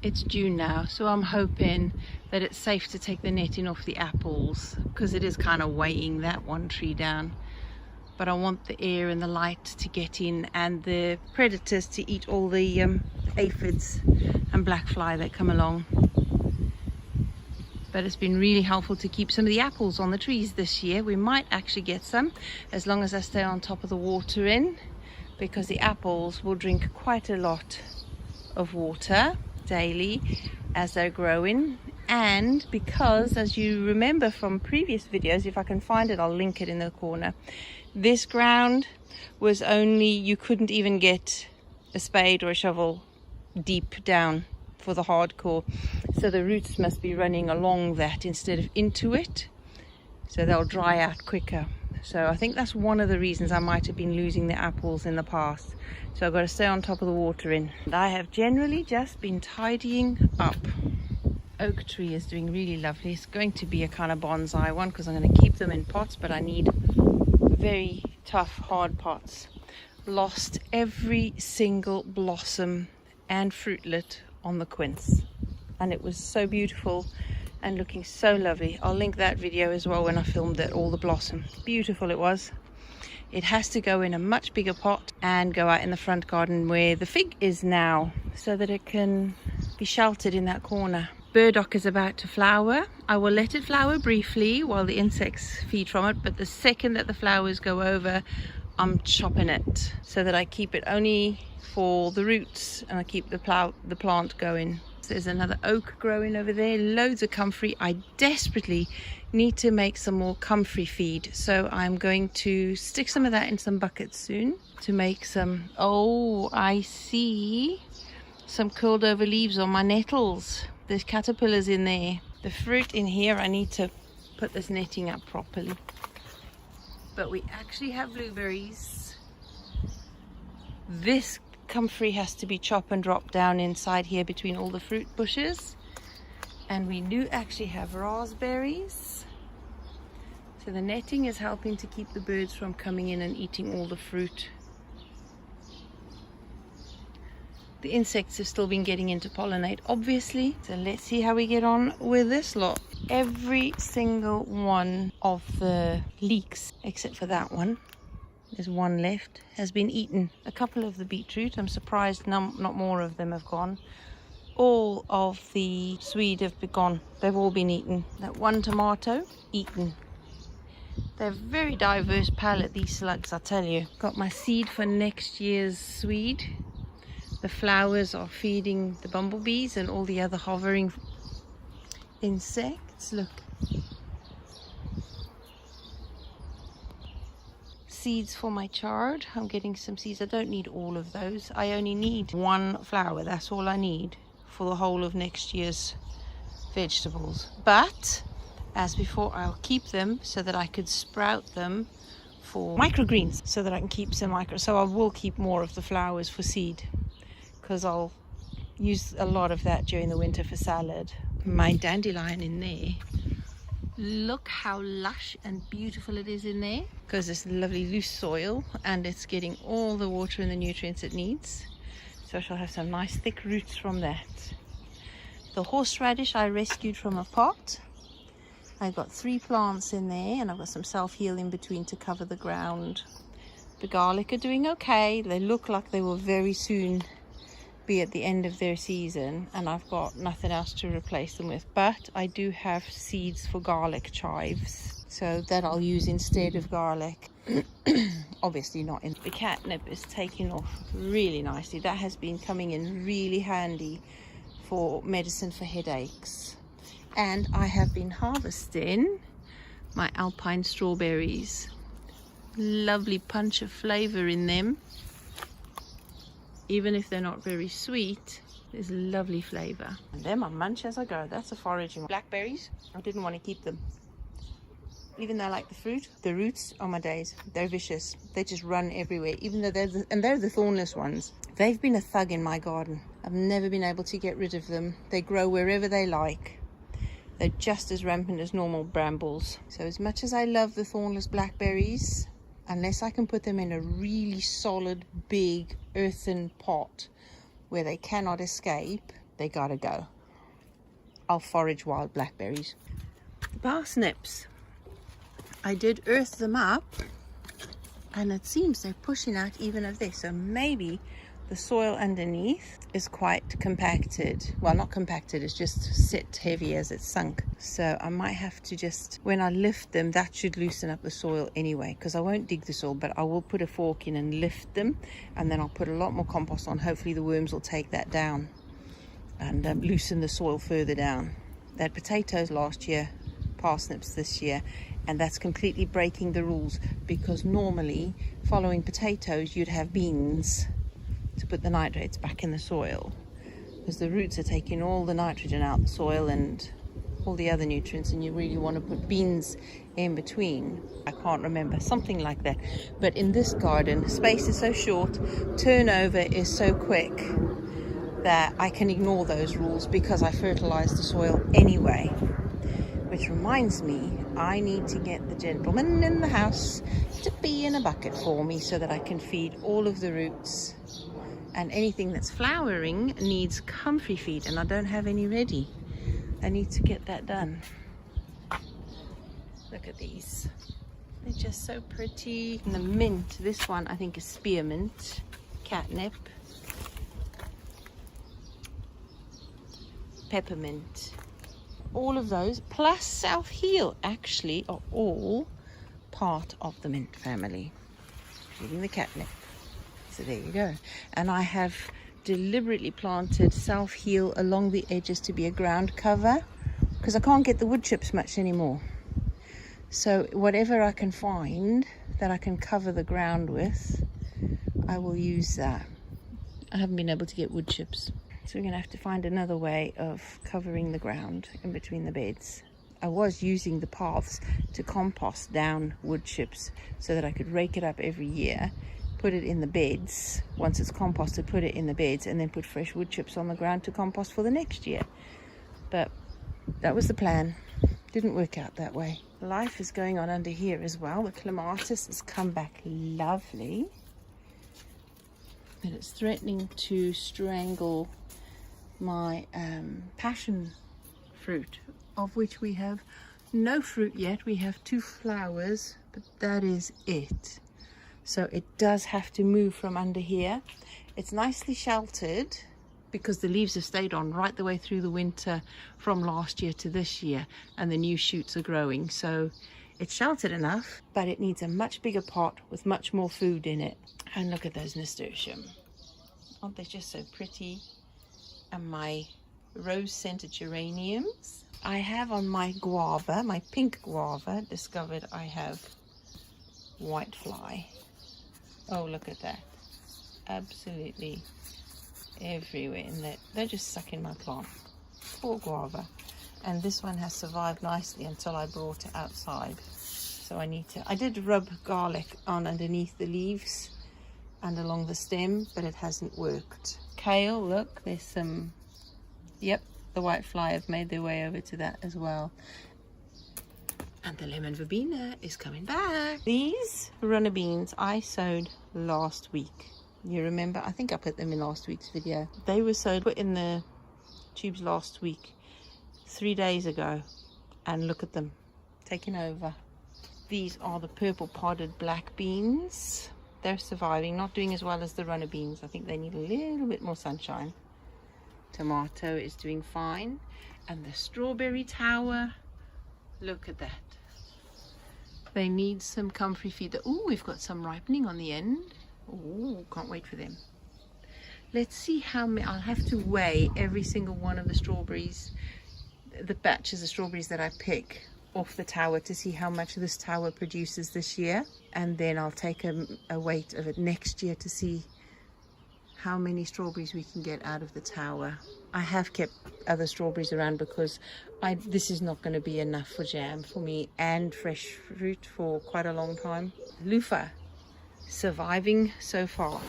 It's June now, so I'm hoping that it's safe to take the netting off the apples, because it is kind of weighing that one tree down. But I want the air and the light to get in, and the predators to eat all the aphids and black fly that come along. But it's been really helpful to keep some of the apples on the trees this year. We might actually get some, as long as I stay on top of the watering, because the apples will drink quite a lot of water daily as they're growing. And because, as you remember from previous videos, if I can find it, I'll link it in the corner, this ground was only, you couldn't even get a spade or a shovel deep down for the hardcore, so the roots must be running along that instead of into it, so they'll dry out quicker. So I think that's one of the reasons I might have been losing the apples in the past. So I've got to stay on top of the watering. And I have generally just been tidying up. Oak tree is doing really lovely. It's going to be a kind of bonsai one, because I'm going to keep them in pots, but I need very tough hard pots. Lost every single blossom and fruitlet on the quince, and it was so beautiful and looking so lovely. I'll link that video as well when I filmed it, all the blossom. Beautiful it was. It has to go in a much bigger pot and go out in the front garden where the fig is now, so that it can be sheltered in that corner. Burdock is about to flower. I will let it flower briefly while the insects feed from it, but the second that the flowers go over, I'm chopping it so that I keep it only for the roots, and I keep the plant going. There's another oak growing over there, loads of comfrey. I desperately need to make some more comfrey feed, so I'm going to stick some of that in some buckets soon to make some. Oh, I see some curled over leaves on my nettles. There's caterpillars in there. The fruit in here, I need to put this netting up properly. But we actually have blueberries. This comfrey has to be chopped and dropped down inside here between all the fruit bushes. And we do actually have raspberries. So the netting is helping to keep the birds from coming in and eating all the fruit. The insects have still been getting in to pollinate, obviously. So let's see how we get on with this lot. Every single one of the leeks, except for that one, there's one left, has been eaten. A couple of the beetroot, I'm surprised not more of them have gone. All of the swede have been gone. They've all been eaten. That one tomato, eaten. They're very diverse palate, these slugs, I tell you. Got my seed for next year's swede. The flowers are feeding the bumblebees and all the other hovering insects. Look. Seeds for my chard. I'm getting some seeds. I don't need all of those. I only need one flower. That's all I need for the whole of next year's vegetables. But as before, I'll keep them so that I could sprout them for microgreens, so that I can keep some so I will keep more of the flowers for seed, because I'll use a lot of that during the winter for salad. My dandelion in there. Look how lush and beautiful it is in there, because it's lovely loose soil and it's getting all the water and the nutrients it needs. So I shall have some nice thick roots from that. The horseradish I rescued from a pot. I've got 3 plants in there, and I've got some self-heal in between to cover the ground. The garlic are doing okay. They look like they will very soon be at the end of their season, and I've got nothing else to replace them with. But I do have seeds for garlic chives, so that I'll use instead of garlic. Obviously not in. The catnip is taking off really nicely. That has been coming in really handy for medicine for headaches. And I have been harvesting my alpine strawberries. Lovely punch of flavor in them. Even if they're not very sweet, there's lovely flavor. And them I munch as I go. That's a foraging one. Blackberries, I didn't want to keep them. Even though I like the fruit, the roots, oh my days, they're vicious. They just run everywhere, even though they're the thornless ones. They've been a thug in my garden. I've never been able to get rid of them. They grow wherever they like. They're just as rampant as normal brambles. So as much as I love the thornless blackberries, unless I can put them in a really solid, big earthen pot where they cannot escape, they gotta go. I'll forage wild blackberries. The parsnips, I did earth them up, and it seems they're pushing out even of this. So maybe the soil underneath is quite compacted. Well, not compacted, it's just set heavy as it's sunk. So I might have to just, when I lift them, that should loosen up the soil anyway, because I won't dig the soil, but I will put a fork in and lift them, and then I'll put a lot more compost on. Hopefully the worms will take that down and loosen the soil further down. They had potatoes last year, parsnips this year, and that's completely breaking the rules, because normally following potatoes you'd have beans to put the nitrates back in the soil, because the roots are taking all the nitrogen out the soil and all the other nutrients, and you really want to put beans in between. I can't remember, something like that. But in this garden, space is so short, turnover is so quick, that I can ignore those rules because I fertilize the soil anyway. Which reminds me, I need to get the gentleman in the house to be in a bucket for me so that I can feed all of the roots, and anything that's flowering needs comfrey feed, and I don't have any ready. I need to get that done. Look at these, they're just so pretty. And the mint, this one I think is spearmint, catnip, peppermint, all of those plus South Heel actually are all part of the mint family, including the catnip. So there you go. And I have deliberately planted South Heel along the edges to be a ground cover, because I can't get the wood chips much anymore. So whatever I can find that I can cover the ground with, I will use that. I haven't been able to get wood chips, so we're going to have to find another way of covering the ground in between the beds. I was using the paths to compost down wood chips so that I could rake it up every year, put it in the beds. Once it's composted, put it in the beds, and then put fresh wood chips on the ground to compost for the next year. But that was the plan. Didn't work out that way. Life is going on under here as well. The clematis has come back lovely, but it's threatening to strangle my passion fruit, of which we have no fruit yet. We have 2 flowers, but that is it. So it does have to move from under here. It's nicely sheltered because the leaves have stayed on right the way through the winter from last year to this year, and the new shoots are growing. So it's sheltered enough, but it needs a much bigger pot with much more food in it. And look at those nasturtium. Aren't they just so pretty? And my rose-scented geraniums. I have on my guava, my pink guava, discovered I have whitefly. Oh, look at that. Absolutely everywhere. And they're just sucking my plant. Poor guava. And this one has survived nicely until I brought it outside. So I did rub garlic on underneath the leaves and along the stem, but it hasn't worked. Kale, look, there's some, yep, the whitefly have made their way over to that as well. And the lemon verbena is coming back. These runner beans I sowed last week. You remember? I think I put them in last week's video. They were sowed, put in the tubes last week, 3 days ago. And look at them, taking over. These are the purple podded black beans. They're surviving, not doing as well as the runner beans. I think they need a little bit more sunshine. Tomato is doing fine. And the strawberry tower, look at that. They need some comfrey feed. Oh, we've got some ripening on the end. Oh, can't wait for them. Let's see how many. I'll have to weigh every single one of the strawberries, the batches of strawberries that I pick off the tower, to see how much this tower produces this year, and then I'll take a weight of it next year to see how many strawberries we can get out of the tower. I have kept other strawberries around because this is not going to be enough for jam for me and fresh fruit for quite a long time. Loofah, surviving so far.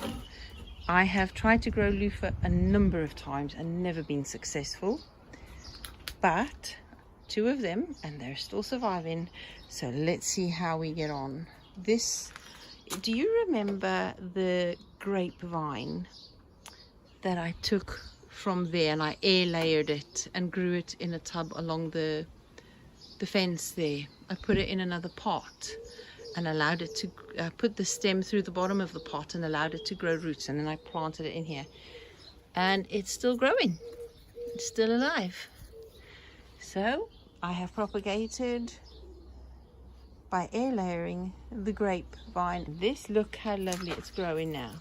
I have tried to grow loofah a number of times and never been successful, but 2 of them and they're still surviving. So let's see how we get on. This, do you remember the grapevine that I took from there, and I air layered it and grew it in a tub along the fence there. I put it in another pot and allowed it to put the stem through the bottom of the pot and allowed it to grow roots, and then I planted it in here, and it's still growing. It's still alive. So I have propagated by air layering the grapevine. This, look how lovely it's growing now.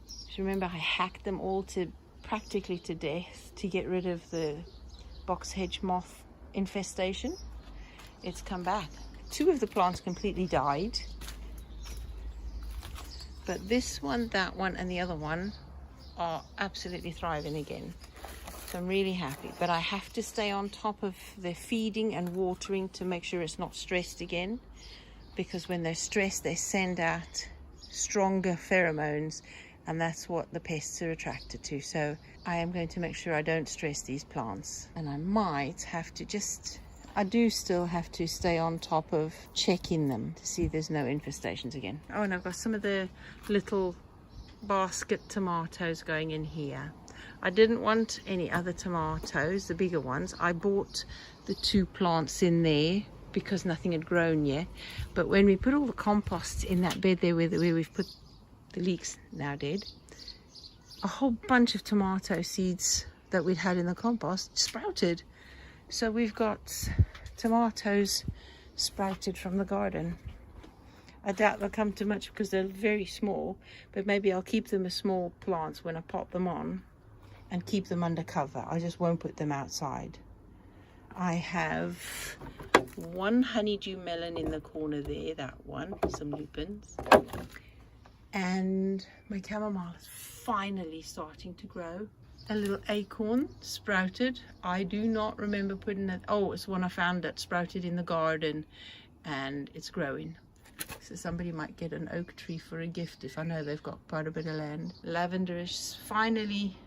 So remember, I hacked them all to practically to death to get rid of the box hedge moth infestation. It's come back. 2 of the plants completely died, but this one, that one, and the other one are absolutely thriving again. So I'm really happy, but I have to stay on top of their feeding and watering to make sure it's not stressed again, because when they're stressed they send out stronger pheromones, and that's what the pests are attracted to. So I am going to make sure I don't stress these plants, and I might have to I do still have to stay on top of checking them to see there's no infestations again. Oh, and I've got some of the little basket tomatoes going in here. I didn't want any other tomatoes, the bigger ones. I bought the 2 plants in there because nothing had grown yet. But when we put all the compost in that bed there where we've put the leeks, now dead, a whole bunch of tomato seeds that we'd had in the compost sprouted. So we've got tomatoes sprouted from the garden. I doubt they'll come too much because they're very small, but maybe I'll keep them as small plants when I pop them on and keep them under cover. I just won't put them outside. I have 1 honeydew melon in the corner there, that one, some lupins. And my chamomile is finally starting to grow. A little acorn sprouted. I do not remember putting it. Oh, it's one I found that sprouted in the garden, and it's growing. So somebody might get an oak tree for a gift if I know they've got quite a bit of land. Lavender is finally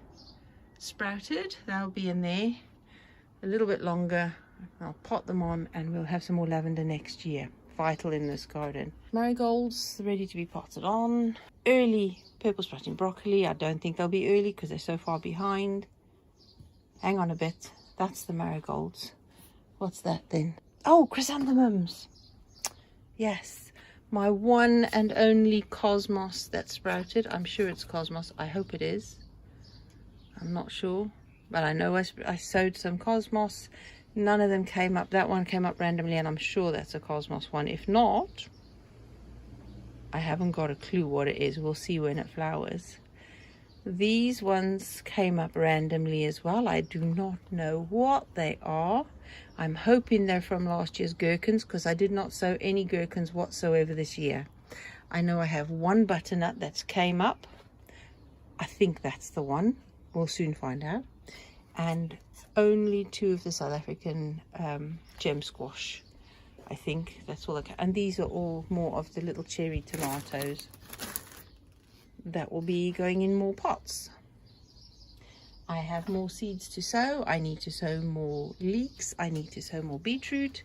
sprouted. That'll be in there a little bit longer. I'll pot them on and we'll have some more lavender next year. Vital in this garden. Marigolds ready to be potted on. Early purple sprouting broccoli. I don't think they'll be early because they're so far behind. Hang on a bit. That's the marigolds. What's that then? Oh, chrysanthemums. Yes, my one and only cosmos that sprouted. I'm sure it's cosmos. I hope it is. I'm not sure, but I know I sowed some cosmos. None of them came up. That one came up randomly, and I'm sure that's a cosmos one. If not, I haven't got a clue what it is. We'll see when it flowers. These ones came up randomly as well. I do not know what they are. I'm hoping they're from last year's gherkins, because I did not sow any gherkins whatsoever this year. I know I have 1 butternut that's came up. I think that's the one. We'll soon find out. And only 2 of the South African gem squash. I think that's all. And these are all more of the little cherry tomatoes that will be going in more pots. I have more seeds to sow. I need to sow more leeks. I need to sow more beetroot,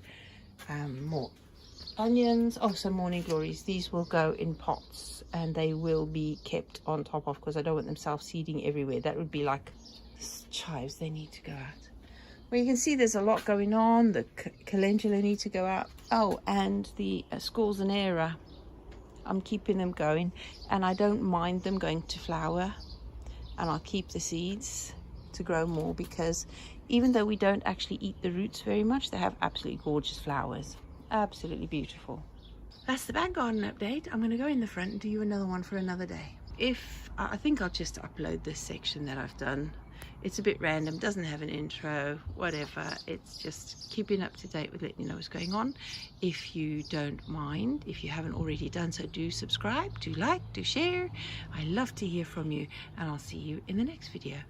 more onions. Oh, some morning glories. These will go in pots and they will be kept on top of, because I don't want them self-seeding everywhere. That would be like chives. They need to go out. Well, you can see there's a lot going on. The calendula need to go out. Oh, and the scorzonera. I'm keeping them going, and I don't mind them going to flower, and I'll keep the seeds to grow more, because even though we don't actually eat the roots very much, they have absolutely gorgeous flowers. Absolutely beautiful. That's the back garden update. I'm going to go in the front and do you another one for another day. I think I'll just upload this section that I've done. It's a bit random, doesn't have an intro, whatever. It's just keeping up to date with letting you know what's going on. If you don't mind, if you haven't already done so, do subscribe, do like, do share. I love to hear from you, and I'll see you in the next video.